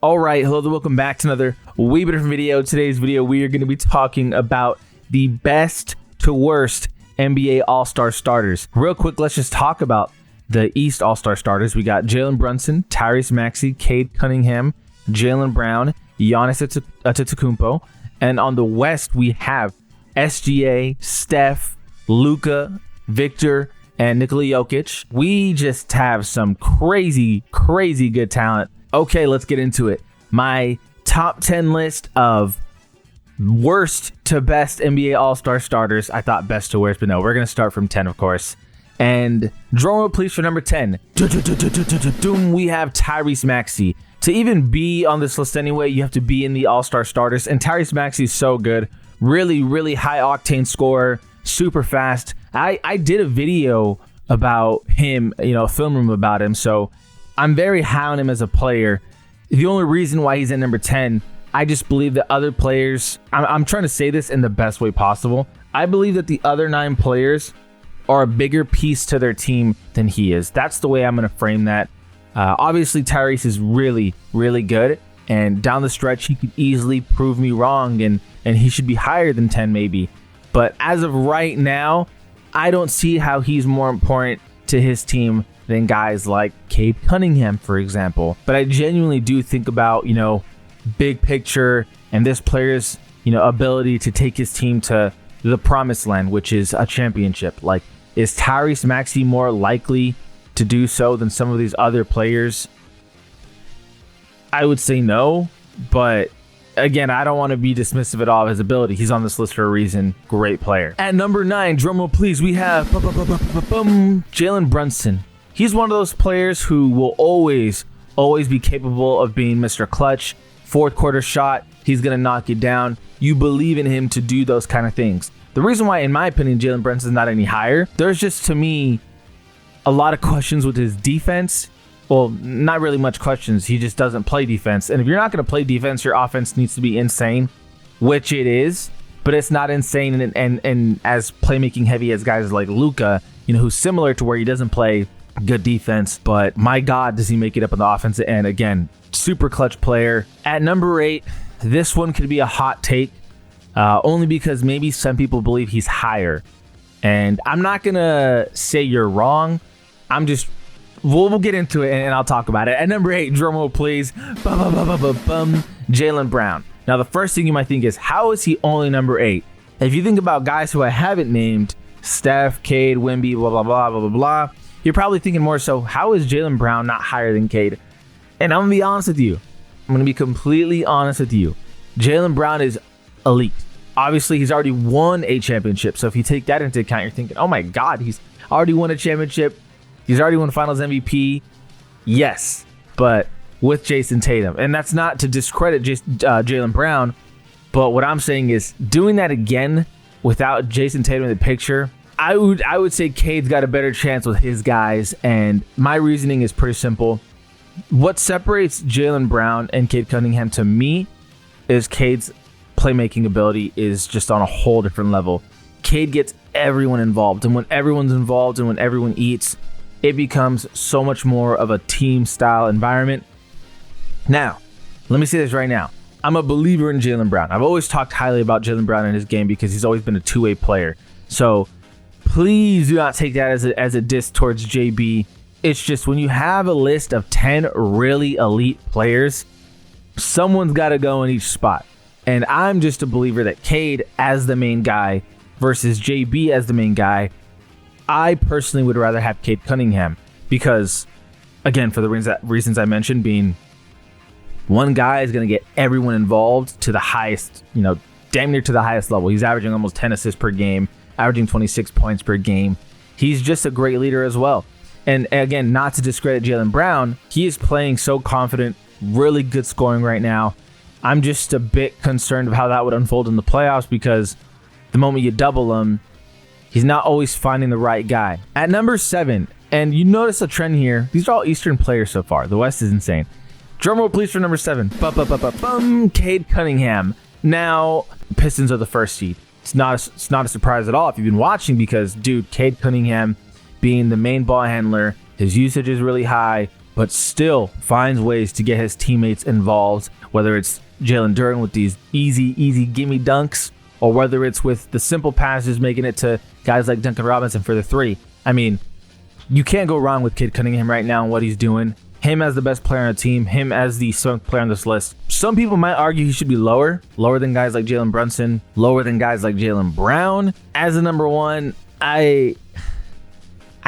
All right, hello and welcome back to another wee bit different video. Today's video, we are going to be talking about the best to worst NBA All-Star starters. Real quick, let's just talk about the East All-Star starters. We got Jaylen, Brunson, Tyrese, Maxey, Cade, Cunningham, Jaylen Brown, Giannis Antetokounmpo. And on the West, we have SGA, Steph, Luka, Victor, and Nikola Jokic. We just have some crazy good talent. Okay, let's get into it. My top 10 list of worst to best NBA All-Star starters. I thought best to worst, but no, we're going to start from 10, of course. And drum roll, please, for number 10. We have Tyrese Maxey. To even be on this list anyway, you have to be in the All-Star starters. And Tyrese Maxey is so good. Really high-octane scorer. Super fast. I did a video about him, film room about him. So I'm very high on him as a player. The only reason why he's at number 10, I just believe that other players, I'm trying to say this in the best way possible. I believe that the other 9 players are a bigger piece to their team than he is. That's the way I'm going to frame that. Obviously, Tyrese is really good. And down the stretch, he could easily prove me wrong. And he should be higher than 10 maybe. But as of right now, I don't see how he's more important to his team than guys like Cade Cunningham, for example. But I genuinely do think about, big picture and this player's, ability to take his team to the promised land, which is a championship. Like, is Tyrese Maxey more likely to do so than some of these other players? I would say no, but again, I don't want to be dismissive at all of his ability. He's on this list for a reason. Great player. At number 9, drumroll please, we have Jaylen Brunson. He's one of those players who will always be capable of being Mr. Clutch. Fourth quarter shot, he's going to knock you down. You believe in him to do those kind of things. The reason why, in my opinion, Jaylen Brunson's not any higher, there's just, to me, a lot of questions with his defense. Well, not really much questions. He just doesn't play defense. And if you're not going to play defense, your offense needs to be insane, which it is. But it's not insane and as playmaking heavy as guys like Luka, who's similar to where he doesn't play good defense, but my God, does he make it up on the offensive end. Again, super clutch player. At number 8, this one could be a hot take, only because maybe some people believe he's higher. And I'm not going to say you're wrong. We'll get into it and I'll talk about it. At number 8, drumroll please, Jaylen Brown. Now, the first thing you might think is, how is he only number 8? If you think about guys who I haven't named, Steph, Cade, Wemby, blah, you're probably thinking more so, how is Jaylen Brown not higher than Cade? And I'm going to be honest with you. I'm going to be completely honest with you. Jaylen Brown is elite. Obviously, he's already won a championship. So if you take that into account, you're thinking, oh my God, he's already won a championship. He's already won Finals MVP. Yes, but with Jason Tatum. And that's not to discredit Jaylen Brown. But what I'm saying is, doing that again without Jason Tatum in the picture, I would say Cade's got a better chance with his guys, and my reasoning is pretty simple. What separates Jaylen Brown and Cade Cunningham to me is Cade's playmaking ability is just on a whole different level. Cade gets everyone involved, and when everyone's involved and when everyone eats, it becomes so much more of a team-style environment. Now, let me say this right now. I'm a believer in Jaylen Brown. I've always talked highly about Jaylen Brown in his game because he's always been a two-way player. So please do not take that as a diss towards JB. It's just when you have a list of 10 really elite players, someone's got to go in each spot. And I'm just a believer that Cade as the main guy versus JB as the main guy, I personally would rather have Cade Cunningham because, again, for the reasons I mentioned, being one guy is going to get everyone involved to the highest, damn near to the highest level. He's averaging almost 10 assists per game, averaging 26 points per game. He's just a great leader as well. And again, not to discredit Jaylen Brown, he is playing so confident, really good scoring right now. I'm just a bit concerned of how that would unfold in the playoffs because the moment you double him, he's not always finding the right guy. At number 7, and you notice a trend here, these are all Eastern players so far. The West is insane. Drumroll please for number 7. Cade Cunningham. Now, Pistons are the first seed. It's not a surprise at all if you've been watching because, dude, Cade Cunningham being the main ball handler, his usage is really high, but still finds ways to get his teammates involved, whether it's Jalen Duren with these easy gimme dunks, or whether it's with the simple passes making it to guys like Duncan Robinson for the three. I mean, you can't go wrong with Cade Cunningham right now and what he's doing. Him as the best player on the team, him as the 7th player on this list. Some people might argue he should be lower than guys like Jalen Brunson, lower than guys like Jaylen Brown. As a number one, I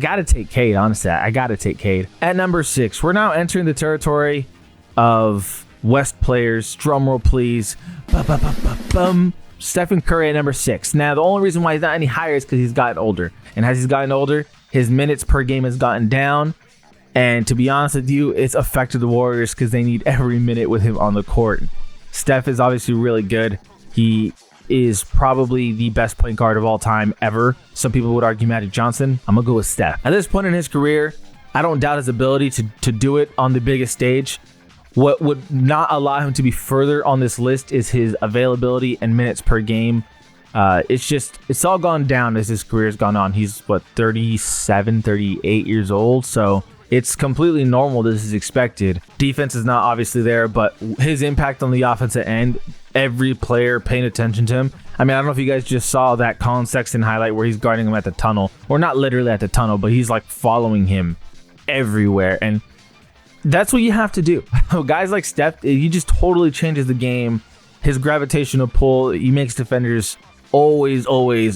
gotta take Cade, honestly. I gotta take Cade. At number 6, we're now entering the territory of West players. Drumroll, please. Stephen Curry at number 6. Now, the only reason why he's not any higher is because he's gotten older. And as he's gotten older, his minutes per game has gotten down. And to be honest with you, it's affected the Warriors because they need every minute with him on the court. Steph is obviously really good. He is probably the best point guard of all time ever. Some people would argue Magic Johnson. I'm going to go with Steph. At this point in his career, I don't doubt his ability to do it on the biggest stage. What would not allow him to be further on this list is his availability and minutes per game. It's all gone down as his career has gone on. He's 37, 38 years old. So it's completely normal. This is expected. Defense is not obviously there, but his impact on the offensive end, every player paying attention to him. I mean, I don't know if you guys just saw that Colin Sexton highlight where he's guarding him at the tunnel, or not literally at the tunnel, but he's like following him everywhere. And that's what you have to do. Guys like Steph, he just totally changes the game. His gravitational pull, he makes defenders always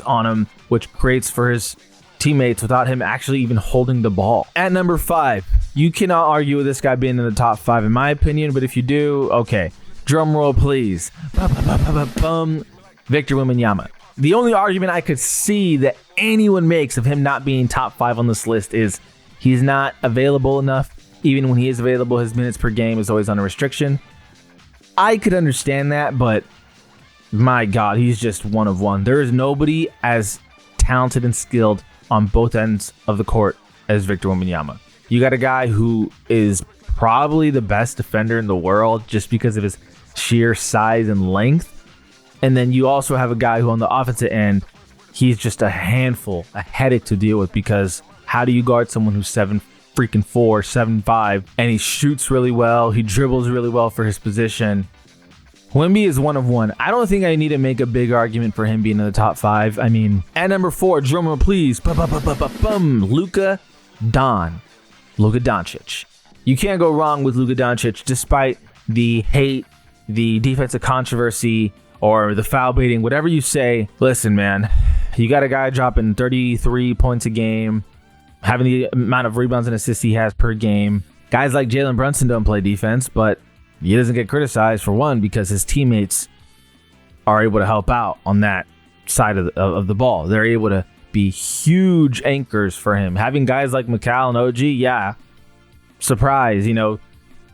on him, which creates for his teammates without him actually even holding the ball. At number 5, you cannot argue with this guy being in the top 5 in my opinion, but if you do, okay. Drum roll, please. Victor Wembanyama. The only argument I could see that anyone makes of him not being top 5 on this list is he's not available enough. Even when he is available, his minutes per game is always under restriction. I could understand that, but my God, he's just one of one. There is nobody as talented and skilled on both ends of the court as Victor Wembanyama. You got a guy who is probably the best defender in the world just because of his sheer size and length. And then you also have a guy who on the offensive end, he's just a handful, a headache to deal with, because how do you guard someone who's 7'4", 7'5", and he shoots really well, he dribbles really well for his position. Wemby is one of one. I don't think I need to make a big argument for him being in the top 5. I mean, at number 4, drummer please. Luka Doncic. You can't go wrong with Luka Doncic, despite the hate, the defensive controversy, or the foul baiting, whatever you say. Listen, man, you got a guy dropping 33 points a game, having the amount of rebounds and assists he has per game. Guys like Jalen Brunson don't play defense, but he doesn't get criticized for one because his teammates are able to help out on that side of the ball. They're able to be huge anchors for him. Having guys like McCall and OG, yeah, surprise,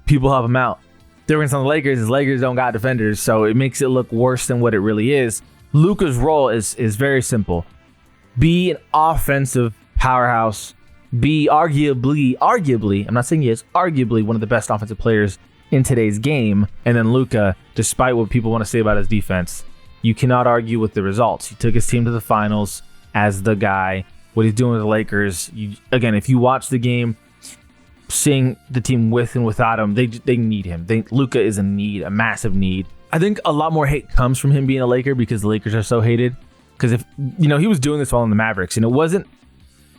people help him out. Difference on the Lakers is Lakers don't got defenders, so it makes it look worse than what it really is. Luka's role is very simple. Be an offensive powerhouse. Be arguably, I'm not saying he is, arguably one of the best offensive players in today's game. And then Luka, despite what people want to say about his defense, you cannot argue with the results. He took his team to the finals as the guy. What he's doing with the Lakers, again, if you watch the game, seeing the team with and without him, they need him. Luka is a massive need. I think a lot more hate comes from him being a Laker because the Lakers are so hated. Because if he was doing this while in the Mavericks, and it wasn't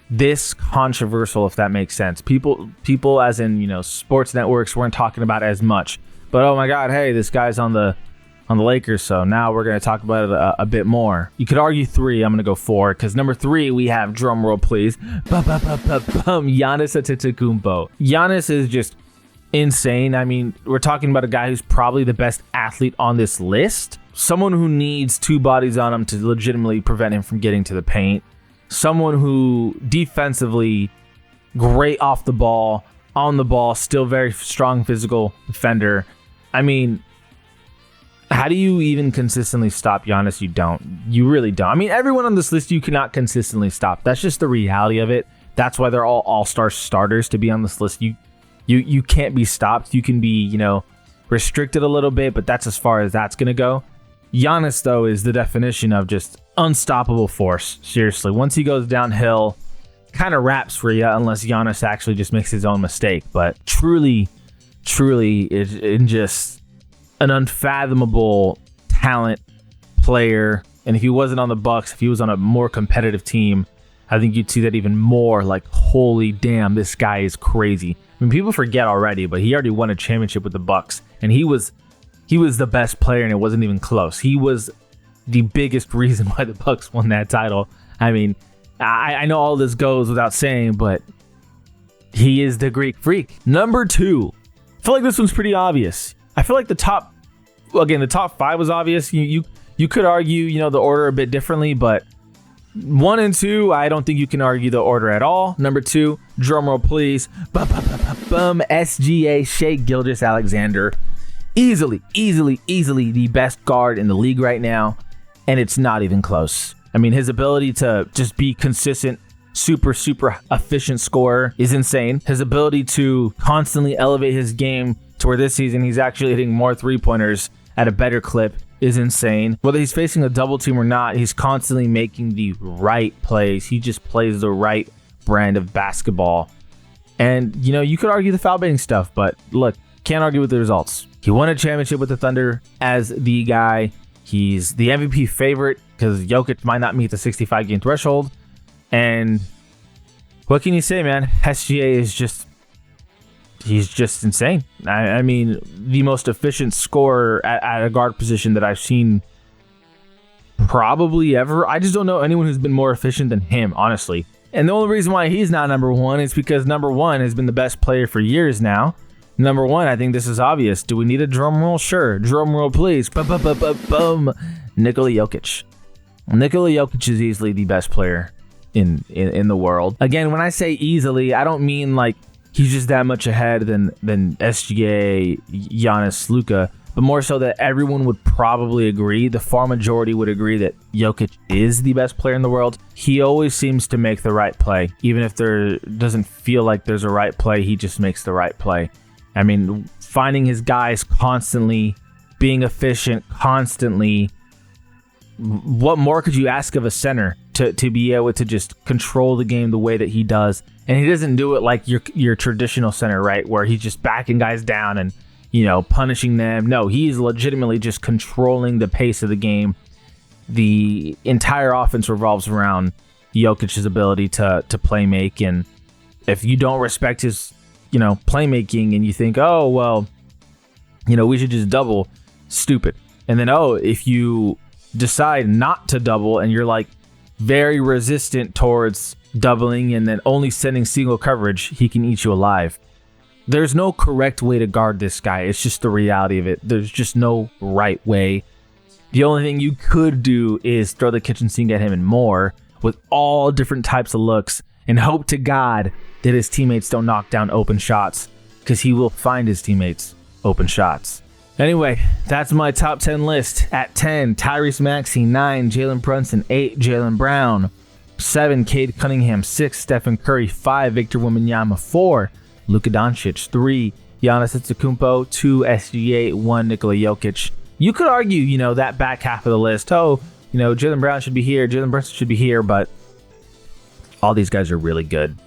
this controversial, if that makes sense. People as in sports networks weren't talking about it as much. But oh my God, hey, this guy's on the Lakers, so now we're going to talk about it a bit more. You could argue 3. I'm going to go 4 because number 3 we have, drum roll please, Giannis Antetokounmpo. Giannis is just insane. I mean, we're talking about a guy who's probably the best athlete on this list. Someone who needs 2 bodies on him to legitimately prevent him from getting to the paint. Someone who defensively great off the ball, on the ball, still very strong physical defender. I mean, how do you even consistently stop Giannis? You don't. You really don't. I mean, everyone on this list you cannot consistently stop. That's just the reality of it. That's why they're all-star starters to be on this list. You can't be stopped. You can be, restricted a little bit, but that's as far as that's going to go. Giannis, though, is the definition of just unstoppable force. Seriously, once he goes downhill, kind of wraps for you unless Giannis actually just makes his own mistake. But truly is just an unfathomable talent player. And if he wasn't on the Bucks, if he was on a more competitive team, I think you'd see that even more. Like, holy damn, this guy is crazy. I mean, people forget already, but he already won a championship with the Bucks, and he was the best player, and it wasn't even close. He was the biggest reason why the Bucks won that title. I mean, I know all this goes without saying, but he is the Greek freak. Number 2. I feel like this one's pretty obvious. I feel like the top 5 was obvious. You could argue, the order a bit differently, but 1 and 2, I don't think you can argue the order at all. Number 2, drumroll please. SGA, Shai Gilgeous-Alexander. Easily the best guard in the league right now, and it's not even close. I mean, his ability to just be consistent, super efficient scorer is insane. His ability to constantly elevate his game to where this season he's actually hitting more 3-pointers at a better clip is insane. Whether he's facing a double team or not, he's constantly making the right plays. He just plays the right brand of basketball. And, you could argue the foul baiting stuff, but look, can't argue with the results. He won a championship with the Thunder as the guy. He's the MVP favorite because Jokic might not meet the 65-game threshold. And what can you say, man? SGA is he's just insane. I mean, the most efficient scorer at a guard position that I've seen probably ever. I just don't know anyone who's been more efficient than him, honestly. And the only reason why he's not number 1 is because number 1 has been the best player for years now. Number 1, I think this is obvious. Do we need a drum roll? Sure. Drum roll, please. Boom. Nikola Jokic. Nikola Jokic is easily the best player in the world. Again, when I say easily, I don't mean like he's just that much ahead than SGA, Giannis, Luka, but more so that everyone would probably agree, the far majority would agree that Jokic is the best player in the world. He always seems to make the right play. Even if there doesn't feel like there's a right play, he just makes the right play. I mean, finding his guys constantly, being efficient constantly. What more could you ask of a center to be able to just control the game the way that he does? And he doesn't do it like your traditional center, right? Where he's just backing guys down and, punishing them. No, he's legitimately just controlling the pace of the game. The entire offense revolves around Jokic's ability to play make. And if you don't respect his, playmaking and you think, oh, well, we should just double, stupid. And then, if you decide not to double and you're like very resistant towards doubling and then only sending single coverage, he can eat you alive. There's no correct way to guard this guy. It's just the reality of it. There's just no right way. The only thing you could do is throw the kitchen sink at him and more with all different types of looks and hope to God that his teammates don't knock down open shots, because he will find his teammates open shots. Anyway, that's my top 10 list. At 10, Tyrese Maxey. 9, Jalen Brunson. 8, Jaylen Brown. 7, Cade Cunningham. 6, Stephen Curry. 5, Victor Wembanyama. 4, Luka Doncic. 3, Giannis Antetokounmpo. 2, SGA. 1, Nikola Jokic. You could argue, that back half of the list. Jaylen Brown should be here. Jalen Brunson should be here, but all these guys are really good.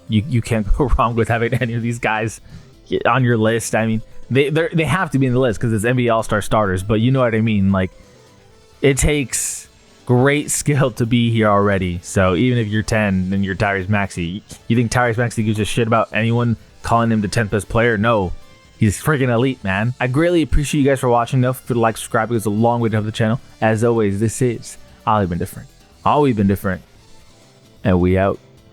You can't go wrong with having any of these guys on your list. I mean, they have to be in the list because it's NBA All-Star starters, but you know what I mean? Like, it takes great skill to be here already. So even if you're 10 and you're Tyrese Maxey, you think Tyrese Maxey gives a shit about anyone calling him the 10th best player? No. He's freaking elite, man. I greatly appreciate you guys for watching. Don't forget to like, subscribe. It goes a long way to help the channel. As always, this is Always Been Different. Always been different. And we out.